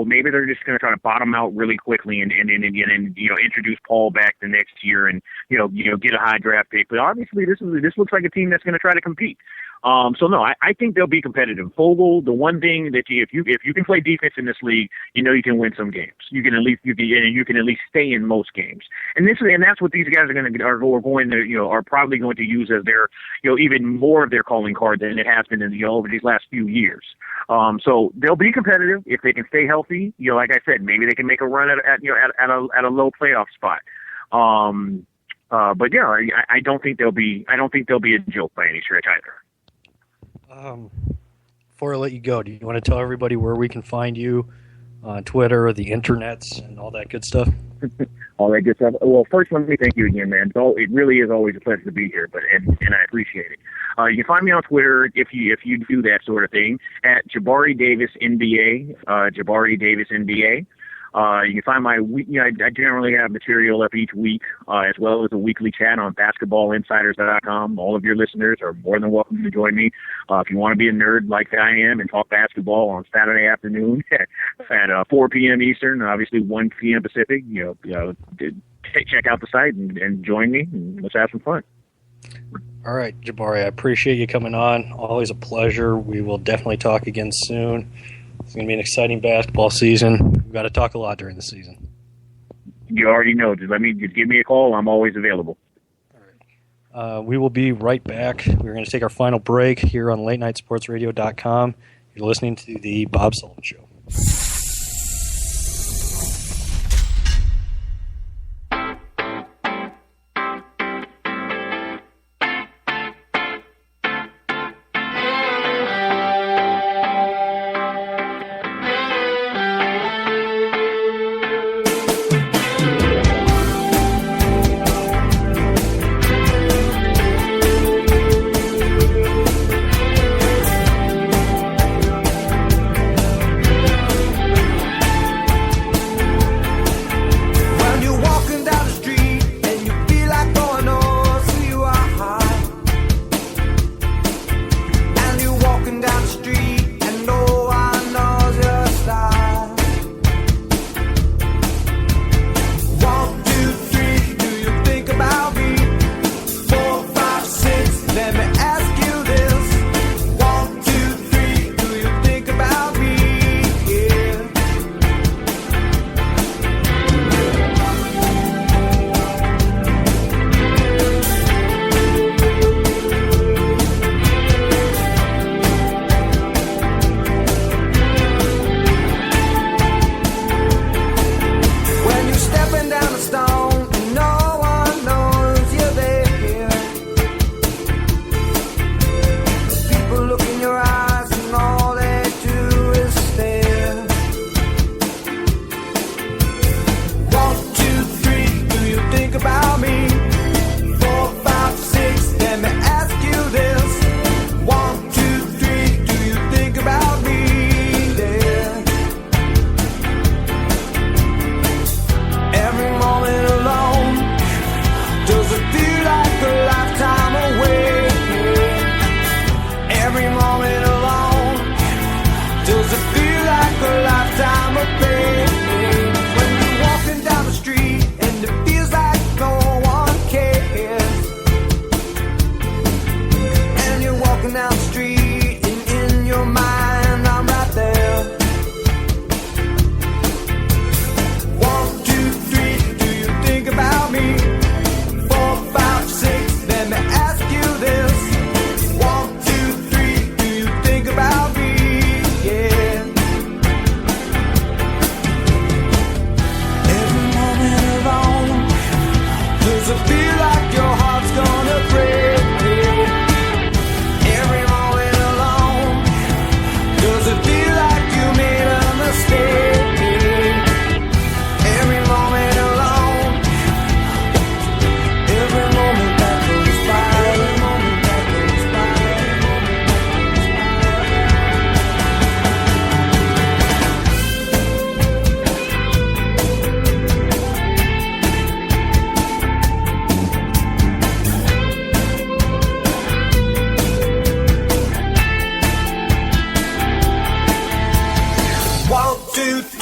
maybe they're just going to try to bottom out really quickly and introduce Paul back the next year and get a high draft pick. But obviously, this looks like a team that's going to try to compete. So no, I think they'll be competitive. Vogel, the one thing that if you can play defense in this league, you can win some games. You can at least stay in most games. And that's what these guys are probably going to use as their even more of their calling card than it has been in over these last few years. So they'll be competitive if they can stay healthy. Like I said, maybe they can make a run at a low playoff spot. But yeah, I don't think they'll be a joke by any stretch either. Before I let you go, do you want to tell everybody where we can find you on Twitter or the internets and all that good stuff? All that good stuff. Well, first, let me thank you again, man. It really is always a pleasure to be here, and I appreciate it. You can find me on Twitter if you do that sort of thing at Jabari Davis NBA. Jabari Davis NBA. You can find my I generally have material up each week, as well as a weekly chat on basketballinsiders.com. All of your listeners are more than welcome to join me. If you want to be a nerd like I am and talk basketball on Saturday afternoon at 4 p.m. Eastern, obviously 1 p.m. Pacific, check out the site and join me, and let's have some fun. All right, Jabari, I appreciate you coming on. Always a pleasure. We will definitely talk again soon. It's going to be an exciting basketball season. We've got to talk a lot during the season. You already know. Just give me a call. I'm always available. All right. We will be right back. We're going to take our final break here on LateNightSportsRadio.com. You're listening to the Bob Sullivan Show.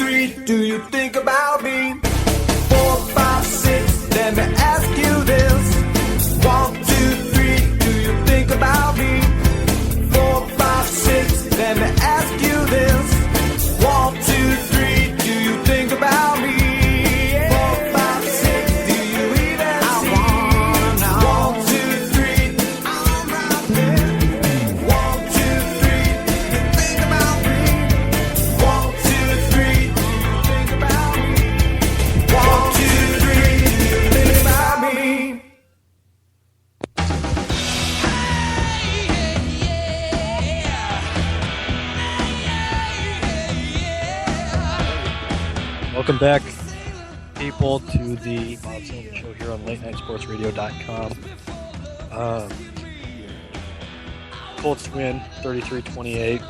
three, do you think about me? 4, 5, 6, let me ask you this. 1, 2, 3, do you think about me? 4, 5, 6, let me ask you this. 1, 2, 3, do you think about me? 4, 5, 6, do you even see? 1, 2, 3, I'm right there. 1, 2, 3, you think about me? 1, 2, 3, do you think about me? 1, 2, 3, do you think about me? Welcome back, people, to the Bob Sullivan Show here on LateNightSportsRadio.com. Colts win 33-28.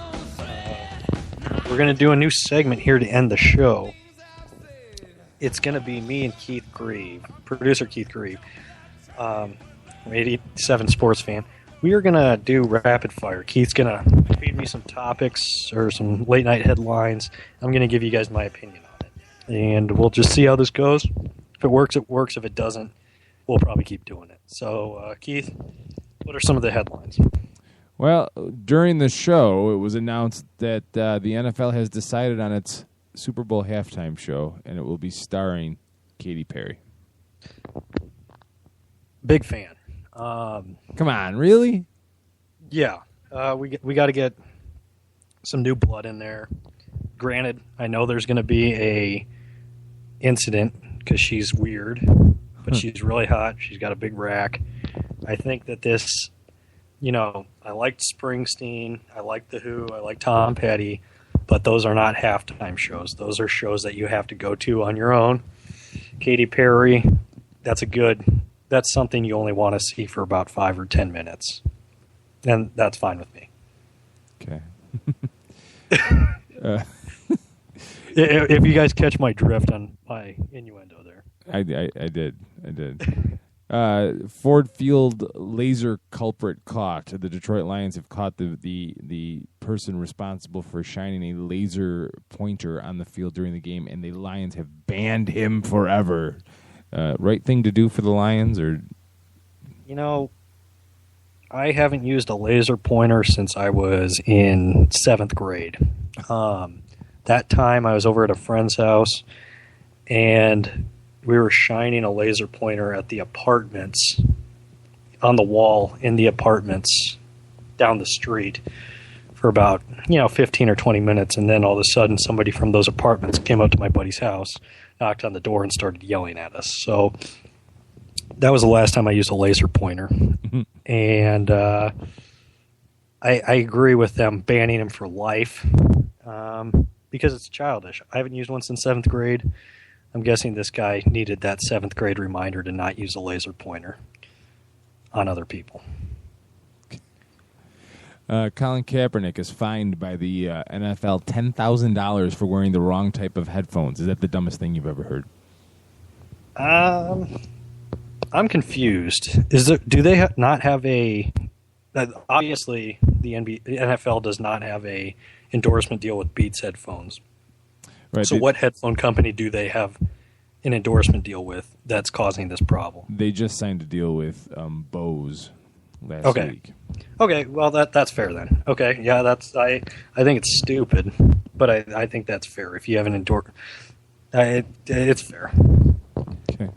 We're going to do a new segment here to end the show. It's going to be me and Keith Grieve, producer Keith Grieve, 87 sports fan. We are going to do rapid fire. Keith's going to feed me some topics or some late night headlines. I'm going to give you guys my opinion on it. And we'll just see how this goes. If it works, it works. If it doesn't, we'll probably keep doing it. So, Keith, what are some of the headlines? Well, during the show, it was announced that the NFL has decided on its Super Bowl halftime show, and it will be starring Katy Perry. Big fan. Come on, really? Yeah. We got to get some new blood in there. Granted, I know there's going to be a incident because she's weird, but she's really hot. She's got a big rack. I think that this, I liked Springsteen, I liked The Who, I like Tom Petty, but those are not halftime shows. Those are shows that you have to go to on your own. Katy Perry, that's something you only want to see for about 5 or 10 minutes. And that's fine with me. Okay. If you guys catch my drift on my innuendo there. I did. Ford Field laser culprit caught. The Detroit Lions have caught the person responsible for shining a laser pointer on the field during the game, and the Lions have banned him forever. Right thing to do for the Lions, or? I haven't used a laser pointer since I was in 7th grade. That time I was over at a friend's house, and we were shining a laser pointer at the apartments, on the wall in the apartments down the street for about 15 or 20 minutes, and then all of a sudden somebody from those apartments came up to my buddy's house, knocked on the door, and started yelling at us. So that was the last time I used a laser pointer. And I agree with them banning him for life because it's childish. I haven't used one since 7th grade. I'm guessing this guy needed that 7th grade reminder to not use a laser pointer on other people. Colin Kaepernick is fined by the NFL $10,000 for wearing the wrong type of headphones. Is that the dumbest thing you've ever heard? I'm confused. Do they not have a? Obviously, the NFL does not have a endorsement deal with Beats headphones. Right. So, what headphone company do they have an endorsement deal with that's causing this problem? They just signed a deal with Bose last week. Okay, well that's fair then. Okay, yeah, I think it's stupid, but I think that's fair. If you have an endorsement, it's fair. Okay.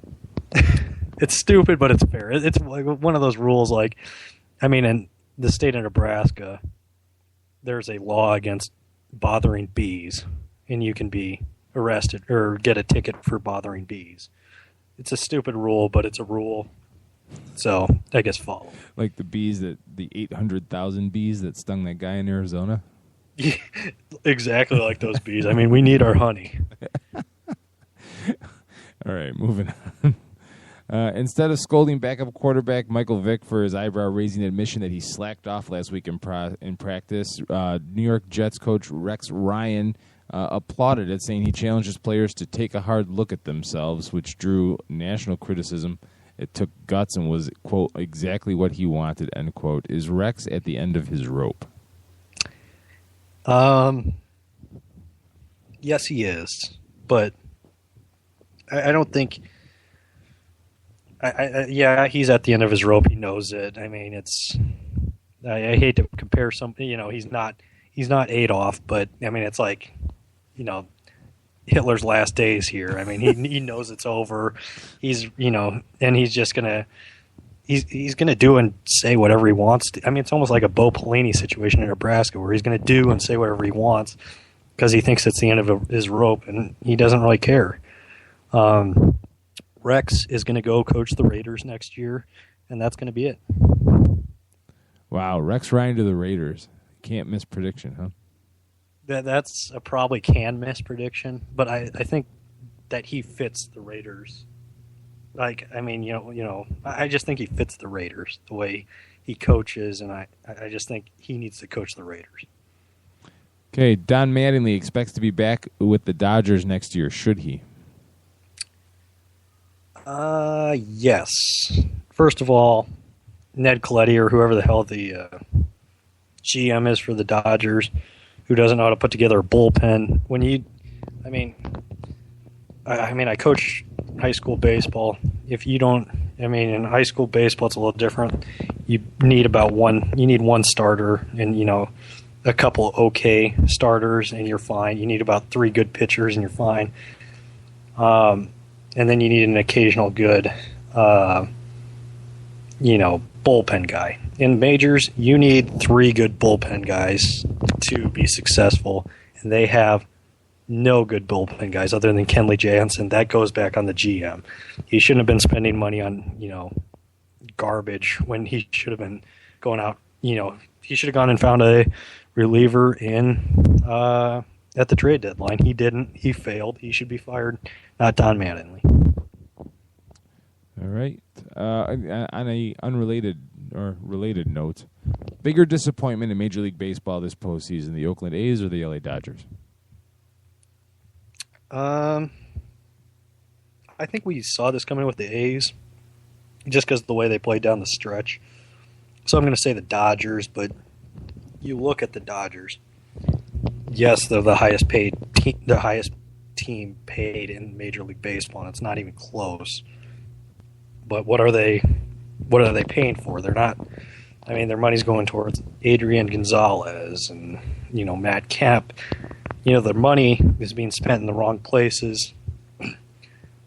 It's stupid, but it's fair. It's like one of those rules. In the state of Nebraska, there's a law against bothering bees, and you can be arrested or get a ticket for bothering bees. It's a stupid rule, but it's a rule. So I guess follow. Like the 800,000 bees that stung that guy in Arizona? Yeah, exactly like those bees. We need our honey. All right, moving on. Instead of scolding backup quarterback Michael Vick for his eyebrow-raising admission that he slacked off last week in practice, New York Jets coach Rex Ryan applauded it, saying he challenged his players to take a hard look at themselves, which drew national criticism. It took guts and was, quote, exactly what he wanted, end quote. Is Rex at the end of his rope? Yes, he is, but I don't think. Yeah, he's at the end of his rope. He knows it. I mean, it's. I hate to compare something. He's not Adolf, but I mean, it's like, Hitler's last days here. I mean, he knows it's over. He's and he's just gonna. He's going to do and say whatever he wants to. I mean, it's almost like a Bo Pelini situation in Nebraska where he's going to do and say whatever he wants because he thinks it's the end of his rope, and he doesn't really care. Rex is going to go coach the Raiders next year, and that's going to be it. Wow, Rex Ryan to the Raiders. Can't miss prediction, huh? That's a probably can miss prediction, but I think that he fits the Raiders. Like, I mean, I just think he fits the Raiders the way he coaches, and I just think he needs to coach the Raiders. Okay, Don Mattingly expects to be back with the Dodgers next year. Should he? Yes. First of all, Ned Colletti or whoever the hell the GM is for the Dodgers, who doesn't know how to put together a bullpen. I coach high school baseball. If you don't, in high school baseball, it's a little different. You need one starter and, a couple okay starters and you're fine. You need about 3 good pitchers and you're fine. And then you need an occasional good, bullpen guy. In majors, you need 3 good bullpen guys to be successful, and they have no good bullpen guys other than Kenley Jansen. That goes back on the GM. He shouldn't have been spending money on, garbage when he should have been going out. He should have gone and found a reliever at the trade deadline. He didn't. He failed. He should be fired, not Don Mattingly. All right. On a unrelated or related note, bigger disappointment in Major League Baseball this postseason, the Oakland A's or the LA Dodgers? I think we saw this coming with the A's just because of the way they played down the stretch. So I'm going to say the Dodgers, but you look at the Dodgers. Yes, they're the highest team paid in Major League Baseball, and it's not even close. But what are they paying for? They're not. I mean, their money's going towards Adrian Gonzalez and Matt Kemp. Their money is being spent in the wrong places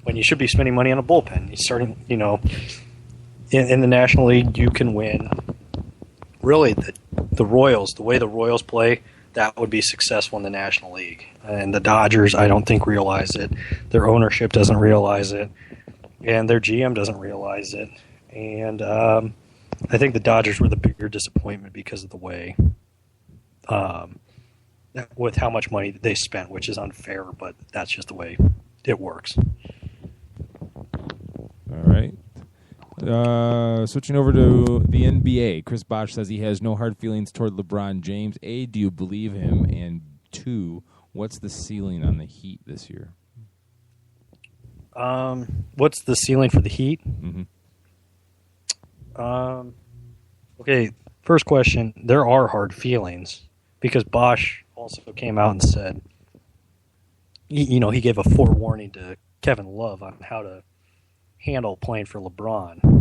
when you should be spending money on a bullpen. You're starting, in the National League, you can win. Really, the Royals, the way the Royals play, that would be successful in the National League. And the Dodgers, I don't think, realize it. Their ownership doesn't realize it. And their GM doesn't realize it. And I think the Dodgers were the bigger disappointment because of the way, with how much money they spent, which is unfair, but that's just the way it works. All right. Switching over to the NBA, Chris Bosh says he has no hard feelings toward LeBron James. A, do you believe him? And 2, what's the ceiling on the Heat this year? What's the ceiling for the Heat? Mm-hmm. Okay, first question. There are hard feelings because Bosh also came out and said, he gave a forewarning to Kevin Love on how to handle playing for LeBron.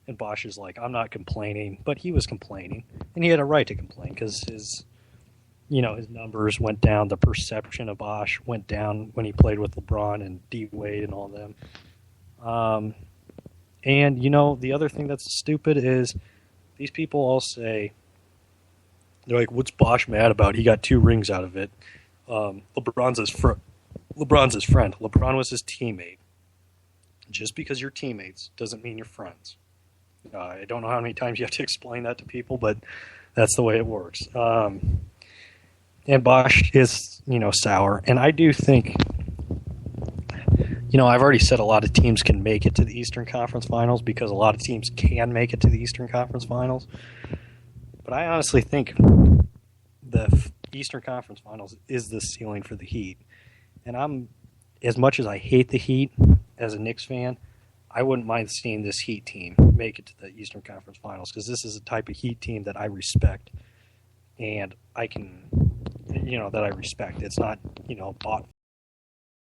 And Bosh is like, I'm not complaining, but he was complaining, and he had a right to complain because his numbers went down. The perception of Bosh went down when he played with LeBron and D Wade and all of them. And the other thing that's stupid is these people all say, they're like, what's Bosh mad about? He got 2 rings out of it. LeBron's his friend. LeBron was his teammate. Just because you're teammates doesn't mean you're friends. I don't know how many times you have to explain that to people, but that's the way it works. And Bosh is, sour. And I do think, I've already said a lot of teams can make it to the Eastern Conference Finals because a lot of teams can make it to the Eastern Conference Finals. But I honestly think the Eastern Conference Finals is the ceiling for the Heat. And as much as I hate the Heat as a Knicks fan, I wouldn't mind seeing this Heat team make it to the Eastern Conference Finals because this is a type of Heat team that I respect. And I can, that I respect. It's not bought